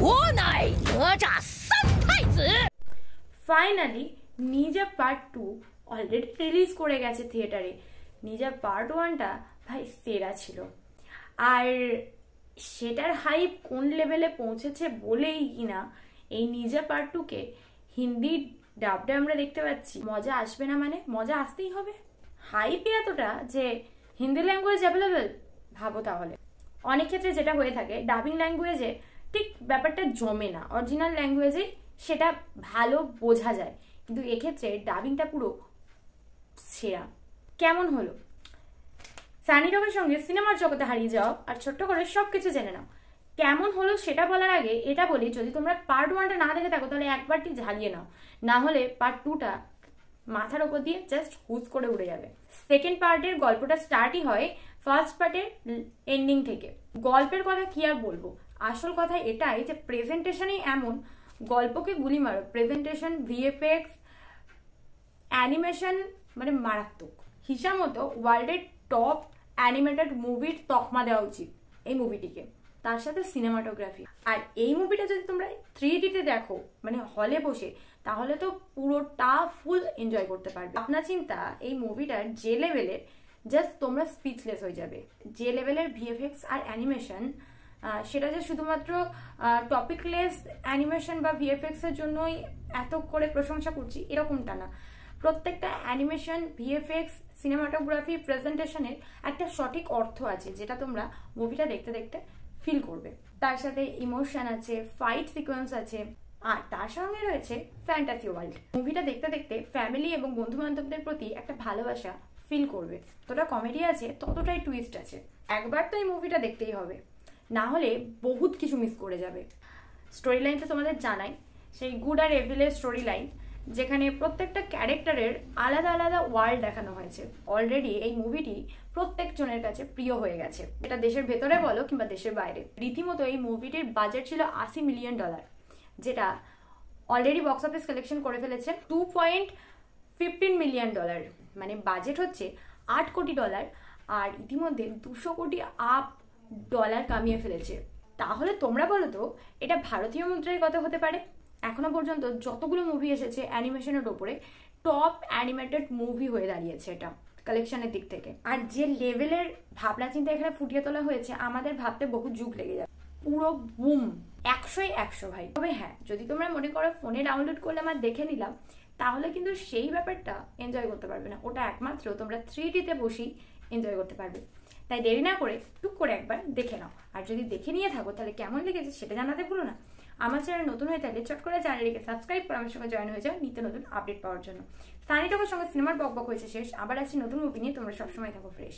无乃哪吒三太子。 finally নিজা part 2 already release করে গেছে থিয়েটারে। নিজা পার্ট 1টা ভাই সেরা ছিল, আর সেটার হাইপ কোন লেভেলে পৌঁছেছে বলেই কিনা এই নিজা পার্ট 2কে হিন্দি ডাবডে আমরা দেখতে পাচ্ছি। মজা আসবে না মানে? মজা আসতেই হবে। হাইপ এতটা যে হিন্দি ল্যাঙ্গুয়েজ অ্যাভেলেবেল, ভাবো তাহলে। অনেক ক্ষেত্রে যেটা হয়ে থাকে, ডাবিং ল্যাঙ্গুয়েজে ঠিক ব্যাপারটা জমে না, অরিজিনাল ল্যাঙ্গুয়েজে সেটা ভালো বোঝা যায়, কিন্তু এক্ষেত্রে ডাবিংটা পুরো সেরা। কেমন হলো? সানি রকের সঙ্গে সিনেমার জগতে হারিয়ে যাও আর ছোট্ট করে সবকিছু জেনে নাও। কেমন হলো সেটা বলার আগে এটা বলি, যদি তোমরা পার্ট 1টা না দেখে থাকো তাহলে একবারটি ঝালিয়ে নাও, না হলে পার্ট 2টা মাথার ওপর দিয়ে জাস্ট হুজ করে উড়ে যাবে। সেকেন্ড পার্টের গল্পটা স্টার্টই হয় ফার্স্ট পার্টের এন্ডিং থেকে। গল্পের কথা কি আর বলবো, আসল কথা এটাই যে প্রেজেন্টেশনই এমন, গল্পকে গুলি মারো। প্রেজেন্টেশন, ভিএফএক্স, অ্যানিমেশন মানে মারাত্মক। হিসাব মতো ওয়ার্ল্ডের টপ অ্যানিমেটেড মুভির তকমা দেওয়া উচিত এই মুভিটিকে, তার সাথে সিনেমাটোগ্রাফি। আর এই মুভিটা যদি তোমরা 3Dতে দেখো মানে হলে বসে, তাহলে তো পুরোটা ফুল এনজয় করতে পারবে। আপনার চিন্তা এই মুভিটার যে লেভেলের, জাস্ট তোমরা স্পিচলেস হয়ে যাবে। যে লেভেলের ভিএফএক্স আর অ্যানিমেশন, সেটা যে শুধুমাত্র টপিকলেস অ্যানিমেশন বা ভিএফএক্স এর জন্যই এত করে প্রশংসা করছি এরকমটা না। প্রত্যেকটা অ্যানিমেশন, ভিএফএক্স, সিনেমাটোগ্রাফি, প্রেজেন্টেশনের একটা সঠিক অর্থ আছে, যেটা তোমরা মুভিটা দেখতে দেখতে ফিল করবে। তার সাথে ইমোশন আছে, ফাইট সিকোয়েন্স আছে, আর তার সঙ্গে রয়েছে ফ্যান্টাসি ওয়ার্ল্ড। মুভিটা দেখতে দেখতে ফ্যামিলি এবং বন্ধু বান্ধবদের প্রতি একটা ভালোবাসা ফিল করবে। যতটা কমেডি আছে ততটাই টুইস্ট আছে। একবার তো এই মুভিটা দেখতেই হবে, না হলে বহুত কিছু মিস করে যাবে। স্টোরি লাইন তো তোমাদের জানাই, সেই গুড আর এভিলের স্টোরি লাইন, যেখানে প্রত্যেকটা ক্যারেক্টারের আলাদা আলাদা ওয়ার্ল্ড দেখানো হয়েছে। অলরেডি এই মুভিটি প্রত্যেকজনের কাছে প্রিয় হয়ে গেছে, এটা দেশের ভেতরে বলো কিংবা দেশের বাইরে। রীতিমতো এই মুভিটির বাজেট ছিল $80 মিলিয়ন, যেটা অলরেডি বক্স অফিস কালেকশন করে ফেলেছে $2.15 মিলিয়ন। মানে বাজেট হচ্ছে $8 কোটি, আর ইতিমধ্যে $200 কোটি আপ কামিয়ে ফেলেছে। তাহলে তোমরা বলো তো এটা ভারতীয় মুদ্রায় কত হতে পারে? এখনো পর্যন্ত যতগুলো মুভি এসেছে অ্যানিমেশনের ওপরে, টপ অ্যানিমেটেড মুভি হয়ে দাঁড়িয়েছে এটা কালেকশনের দিক থেকে। আর যে লেভেলের ভাবনা চিন্তা এখানে ফুটিয়ে তোলা হয়েছে, আমাদের ভাবতে বহু যুগ লেগে যাবে। পুরো বুম, 100ই 100 ভাই। তবে হ্যাঁ, যদি তোমরা মনে করো ফোনে ডাউনলোড করলে আমার দেখে নিলাম, তাহলে কিন্তু সেই ব্যাপারটা এনজয় করতে পারবে না। ওটা একমাত্র তোমরা 3Dতে বসেই এনজয় করতে পারবে। তাই দেরি না করে টুক করে একবার দেখে নাও। আর যদি দেখে নিয়ে থাকো তাহলে কেমন লেগেছে সেটা জানাতে ভুলো না। আমার চ্যানেল নতুন হয়ে থাকলে চট করে চ্যানেলটিকে সাবস্ক্রাইব করে আমার সঙ্গে জয়েন হয়ে যাও নিত্য নতুন আপডেট পাওয়ার জন্য। সানি রকের সঙ্গে সিনেমার বকবক হয়েছে শেষ, আবার আসছি নতুন মুভি নিয়ে। তোমরা সবসময় থাকো ফ্রেশ।